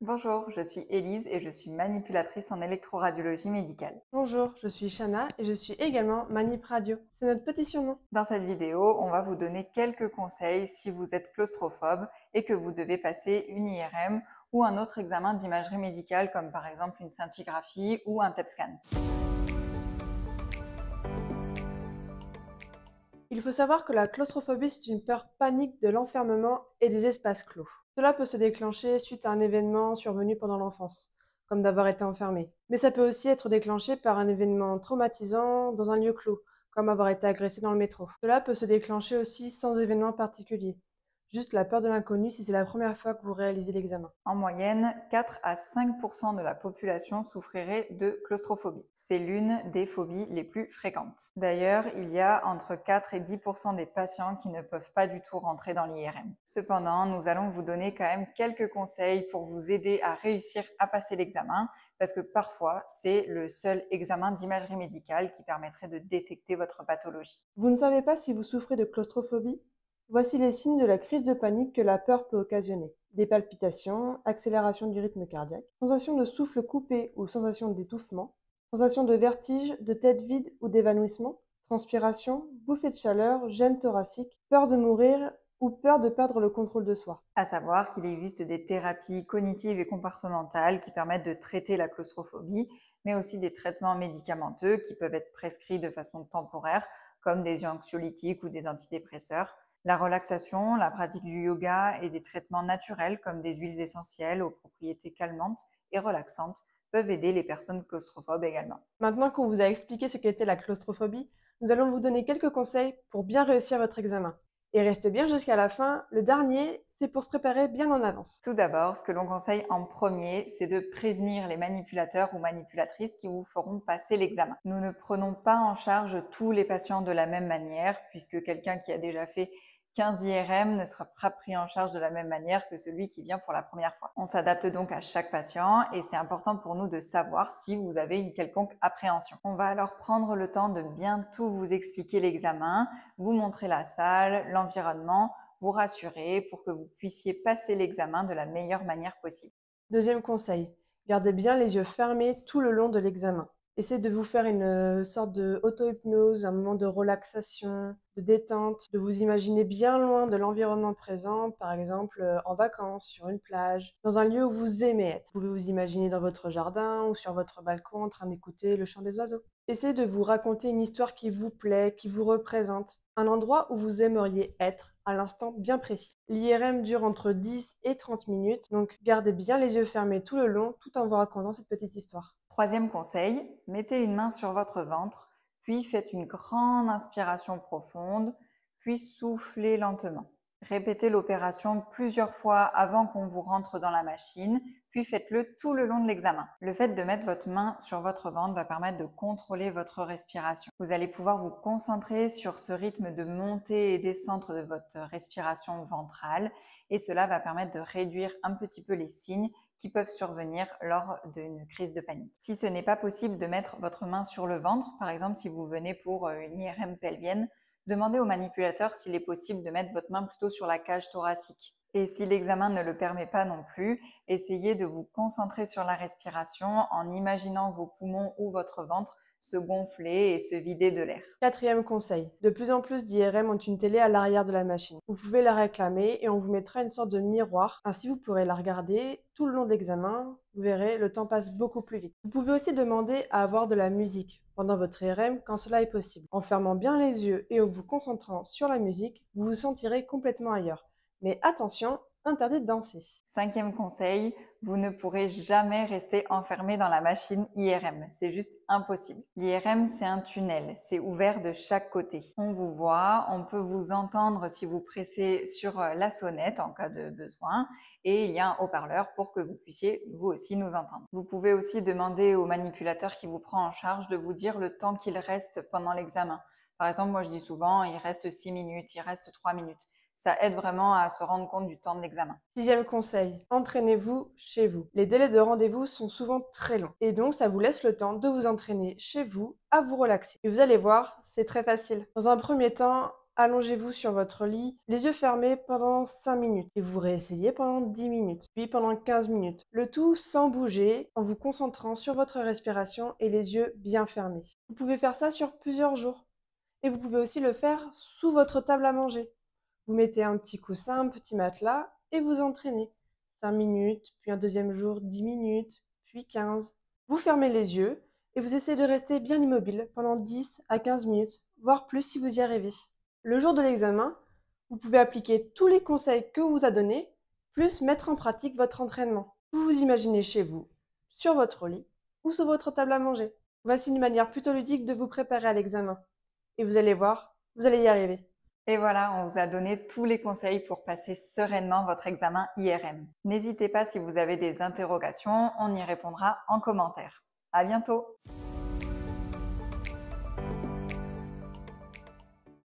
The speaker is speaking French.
Bonjour, je suis Élise et je suis manipulatrice en électroradiologie médicale. Bonjour, je suis Shana et je suis également Manip Radio. C'est notre petit surnom. Dans cette vidéo, on va vous donner quelques conseils si vous êtes claustrophobe et que vous devez passer une IRM ou un autre examen d'imagerie médicale comme par exemple une scintigraphie ou un TEP scan. Il faut savoir que la claustrophobie, c'est une peur panique de l'enfermement et des espaces clos. Cela peut se déclencher suite à un événement survenu pendant l'enfance, comme d'avoir été enfermé. Mais ça peut aussi être déclenché par un événement traumatisant dans un lieu clos, comme avoir été agressé dans le métro. Cela peut se déclencher aussi sans événement particulier, juste la peur de l'inconnu si c'est la première fois que vous réalisez l'examen. En moyenne, 4 à 5% de la population souffrirait de claustrophobie. C'est l'une des phobies les plus fréquentes. D'ailleurs, il y a entre 4 et 10% des patients qui ne peuvent pas du tout rentrer dans l'IRM. Cependant, nous allons vous donner quand même quelques conseils pour vous aider à réussir à passer l'examen, parce que parfois, c'est le seul examen d'imagerie médicale qui permettrait de détecter votre pathologie. Vous ne savez pas si vous souffrez de claustrophobie? Voici les signes de la crise de panique que la peur peut occasionner. Des palpitations, accélération du rythme cardiaque, sensation de souffle coupé ou sensation d'étouffement, sensation de vertige, de tête vide ou d'évanouissement, transpiration, bouffée de chaleur, gêne thoracique, peur de mourir ou peur de perdre le contrôle de soi. À savoir qu'il existe des thérapies cognitives et comportementales qui permettent de traiter la claustrophobie, mais aussi des traitements médicamenteux qui peuvent être prescrits de façon temporaire, comme des anxiolytiques ou des antidépresseurs. La relaxation, la pratique du yoga et des traitements naturels comme des huiles essentielles aux propriétés calmantes et relaxantes peuvent aider les personnes claustrophobes également. Maintenant qu'on vous a expliqué ce qu'était la claustrophobie, nous allons vous donner quelques conseils pour bien réussir votre examen. Et restez bien jusqu'à la fin, le dernier, c'est pour se préparer bien en avance. Tout d'abord, ce que l'on conseille en premier, c'est de prévenir les manipulateurs ou manipulatrices qui vous feront passer l'examen. Nous ne prenons pas en charge tous les patients de la même manière, puisque quelqu'un qui a déjà fait 15 IRM ne sera pas pris en charge de la même manière que celui qui vient pour la première fois. On s'adapte donc à chaque patient et c'est important pour nous de savoir si vous avez une quelconque appréhension. On va alors prendre le temps de bien tout vous expliquer l'examen, vous montrer la salle, l'environnement, vous rassurer pour que vous puissiez passer l'examen de la meilleure manière possible. Deuxième conseil, gardez bien les yeux fermés tout le long de l'examen. Essayez de vous faire une sorte de auto-hypnose, un moment de relaxation, de détente, de vous imaginer bien loin de l'environnement présent, par exemple en vacances, sur une plage, dans un lieu où vous aimez être. Vous pouvez vous imaginer dans votre jardin ou sur votre balcon en train d'écouter le chant des oiseaux. Essayez de vous raconter une histoire qui vous plaît, qui vous représente, un endroit où vous aimeriez être à l'instant bien précis. L'IRM dure entre 10 et 30 minutes, donc gardez bien les yeux fermés tout le long tout en vous racontant cette petite histoire. Troisième conseil, mettez une main sur votre ventre, puis faites une grande inspiration profonde, puis soufflez lentement. Répétez l'opération plusieurs fois avant qu'on vous rentre dans la machine, puis faites-le tout le long de l'examen. Le fait de mettre votre main sur votre ventre va permettre de contrôler votre respiration. Vous allez pouvoir vous concentrer sur ce rythme de montée et descente de votre respiration ventrale et cela va permettre de réduire un petit peu les signes qui peuvent survenir lors d'une crise de panique. Si ce n'est pas possible de mettre votre main sur le ventre, par exemple si vous venez pour une IRM pelvienne, demandez au manipulateur s'il est possible de mettre votre main plutôt sur la cage thoracique. Et si l'examen ne le permet pas non plus, essayez de vous concentrer sur la respiration en imaginant vos poumons ou votre ventre se gonfler et se vider de l'air. Quatrième conseil, de plus en plus d'IRM ont une télé à l'arrière de la machine. Vous pouvez la réclamer et on vous mettra une sorte de miroir, ainsi vous pourrez la regarder tout le long de l'examen. Vous verrez, le temps passe beaucoup plus vite. Vous pouvez aussi demander à avoir de la musique pendant votre IRM quand cela est possible. En fermant bien les yeux et en vous concentrant sur la musique, vous vous sentirez complètement ailleurs. Mais attention, interdit de danser. Cinquième conseil, vous ne pourrez jamais rester enfermé dans la machine IRM. C'est juste impossible. L'IRM, c'est un tunnel. C'est ouvert de chaque côté. On vous voit, on peut vous entendre si vous pressez sur la sonnette en cas de besoin et il y a un haut-parleur pour que vous puissiez vous aussi nous entendre. Vous pouvez aussi demander au manipulateur qui vous prend en charge de vous dire le temps qu'il reste pendant l'examen. Par exemple, moi je dis souvent, il reste 6 minutes, il reste 3 minutes. Ça aide vraiment à se rendre compte du temps de l'examen. Sixième conseil, entraînez-vous chez vous. Les délais de rendez-vous sont souvent très longs et donc ça vous laisse le temps de vous entraîner chez vous, à vous relaxer. Et vous allez voir, c'est très facile. Dans un premier temps, allongez-vous sur votre lit, les yeux fermés pendant 5 minutes et vous réessayez pendant 10 minutes, puis pendant 15 minutes. Le tout sans bouger, en vous concentrant sur votre respiration et les yeux bien fermés. Vous pouvez faire ça sur plusieurs jours et vous pouvez aussi le faire sous votre table à manger. Vous mettez un petit coussin, un petit matelas et vous entraînez. 5 minutes, puis un deuxième jour 10 minutes, puis 15. Vous fermez les yeux et vous essayez de rester bien immobile pendant 10 à 15 minutes, voire plus si vous y arrivez. Le jour de l'examen, vous pouvez appliquer tous les conseils que vous a donnés, plus mettre en pratique votre entraînement. Vous vous imaginez chez vous, sur votre lit ou sur votre table à manger. Voici une manière plutôt ludique de vous préparer à l'examen. Et vous allez voir, vous allez y arriver. Et voilà, on vous a donné tous les conseils pour passer sereinement votre examen IRM. N'hésitez pas si vous avez des interrogations, on y répondra en commentaire. À bientôt!